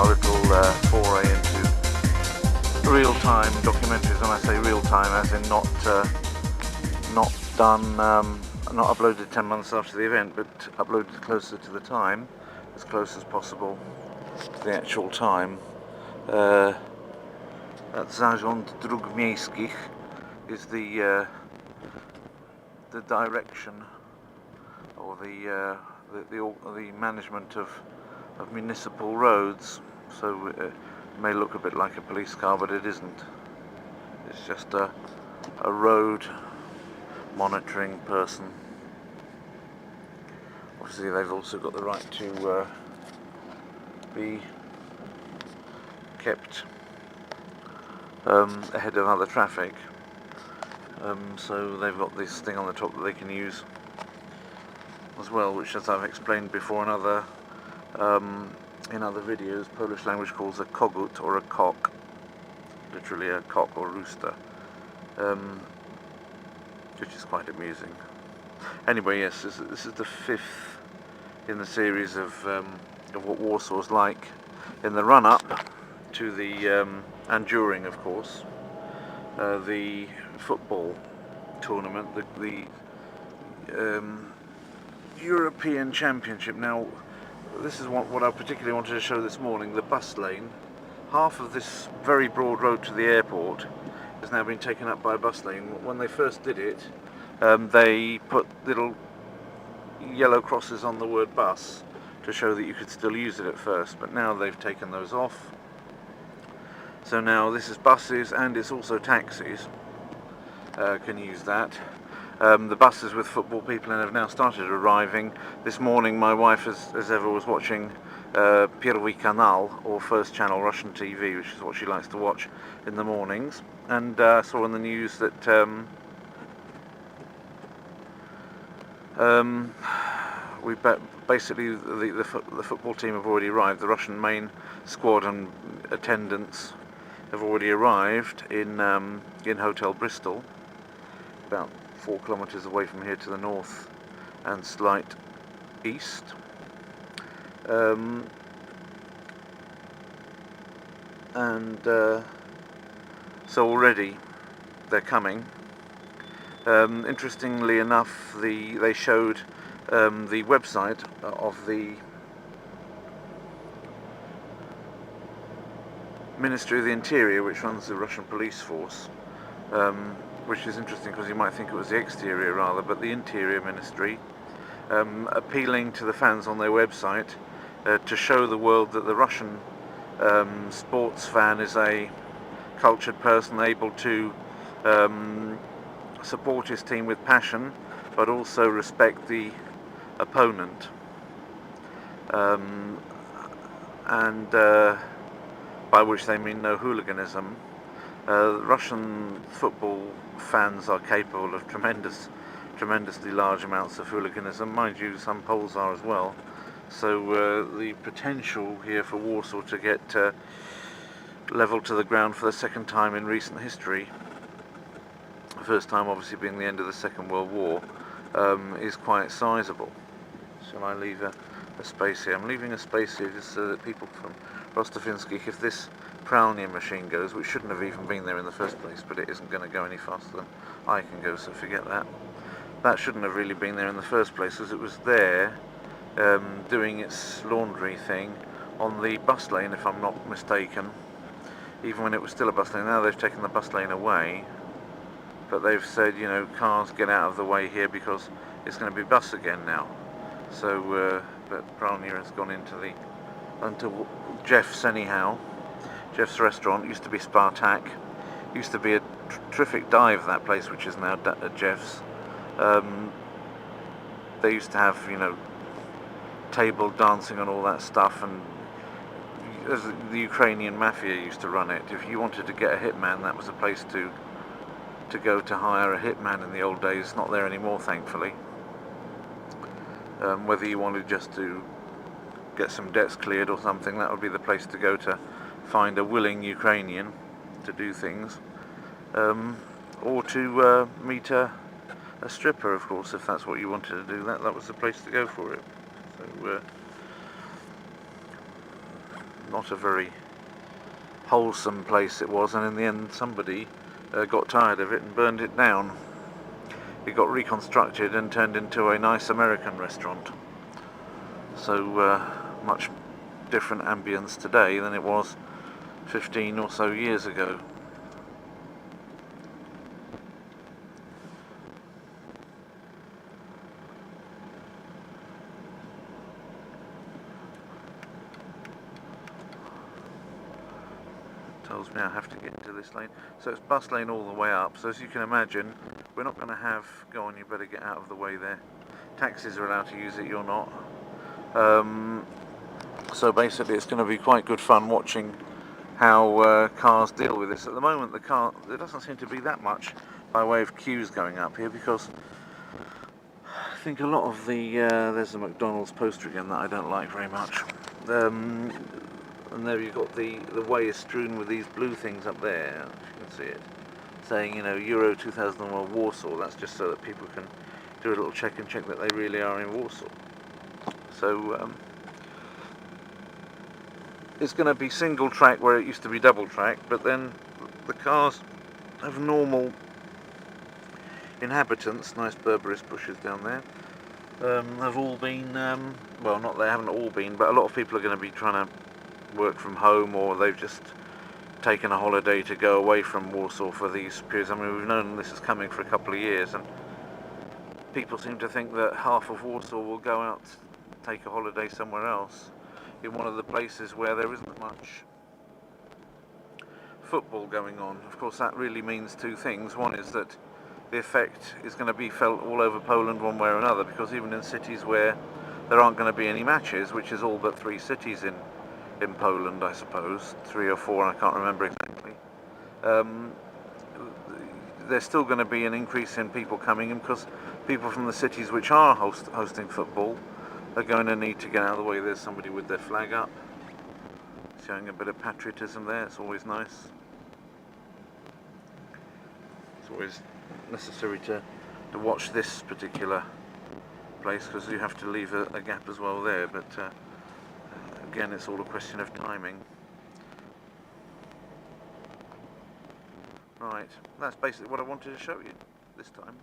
our little foray into real-time documentaries. When I say real-time, as in not done, not uploaded 10 months after the event, but uploaded closer to the time, as close as possible to the actual time. Zarząd Dróg Miejskich is the direction, or the management of municipal roads. So it may look a bit like a police car, but it isn't. It's just a road monitoring person. Obviously they've also got the right to be kept ahead of other traffic, so they've got this thing on the top that they can use as well, which, as I've explained before in other videos, Polish language calls a kogut, or a cock, literally a cock or rooster, which is quite amusing. Anyway, yes, this is the 5th in the series of what Warsaw's like in the run-up to the and during, of course, the football tournament, the European Championship. Now, this is what I particularly wanted to show this morning. The bus lane, half of this very broad road to the airport, has now been taken up by a bus lane. When they first did it, they put little yellow crosses on the word bus to show that you could still use it at first, but now they've taken those off. So now this is buses, and it's also taxis can use that. The buses with football people have now started arriving. This morning my wife, as ever, was watching Pierwszy Kanal, or First Channel Russian TV, which is what she likes to watch in the mornings, and saw in the news that basically the football team have already arrived. The Russian main squad and attendants have already arrived in Hotel Bristol, about 4 kilometres away from here to the north and slight east. So already they're coming. Interestingly enough, they showed the website of the Ministry of the Interior, which runs the Russian police force, which is interesting because you might think it was the exterior rather, but the Interior Ministry, appealing to the fans on their website to show the world that the Russian sports fan is a cultured person, able to support his team with passion, but also respect the opponent, and by which they mean no hooliganism. Russian football fans are capable of tremendously large amounts of hooliganism. Mind you, some Poles are as well. So the potential here for Warsaw to get leveled to the ground for the second time in recent history, the first time obviously being the end of the Second World War, is quite sizable. Shall I leave a space here? I'm leaving a space here just so that people from Rostofinskich, if this Pralnia machine goes, which shouldn't have even been there in the first place, but it isn't going to go any faster than I can go, so forget that. That shouldn't have really been there in the first place, because it was there doing its laundry thing on the bus lane, if I'm not mistaken, even when it was still a bus lane. Now they've taken the bus lane away, but they've said, you know, cars get out of the way here because it's going to be bus again now. So but Pralnia has gone into Jeff's anyhow. Jeff's restaurant used to be Spartak, used to be a terrific dive, that place, which is now Jeff's. They used to have, you know, table dancing and all that stuff, and as the Ukrainian mafia used to run it. If you wanted to get a hitman, that was a place to go to hire a hitman in the old days. Not there anymore, thankfully. Whether you wanted just to get some debts cleared or something, that would be the place to go to find a willing Ukrainian to do things, or to meet a stripper, of course, if that's what you wanted to do. That was the place to go for it. So not a very wholesome place it was, and in the end somebody got tired of it and burned it down. It got reconstructed and turned into a nice American restaurant. So much different ambience today than it was 15 or so years ago. Tells me I have to get into this lane. So it's bus lane all the way up. So as you can imagine, we're not going to have, go on, you better get out of the way there. Taxis are allowed to use it, you're not. So basically it's going to be quite good fun watching how cars deal with this. At the moment there doesn't seem to be that much by way of queues going up here, because I think a lot of the, there's the McDonald's poster again that I don't like very much. And there you've got the way is strewn with these blue things up there, if you can see it, saying, you know, Euro 2001 Warsaw. That's just so that people can do a little check and check that they really are in Warsaw. So it's going to be single track where it used to be double track, but then the cars have normal inhabitants. Nice berberis bushes down there. Have all been, well, not they haven't all been, but a lot of people are going to be trying to work from home, or they've just taken a holiday to go away from Warsaw for these periods. I mean, we've known this is coming for a couple of years, and people seem to think that half of Warsaw will go out, take a holiday somewhere else, in one of the places where there isn't much football going on. Of course, that really means two things. One is that the effect is going to be felt all over Poland one way or another, because even in cities where there aren't going to be any matches, which is all but 3 cities in Poland, I suppose, 3 or 4, I can't remember exactly, there's still going to be an increase in people coming in, because people from the cities which are hosting football are going to need to get out of the way. There's somebody with their flag up, showing a bit of patriotism there. It's always nice. It's always necessary to watch this particular place, because you have to leave a gap as well there, but again, it's all a question of timing. Right, that's basically what I wanted to show you this time.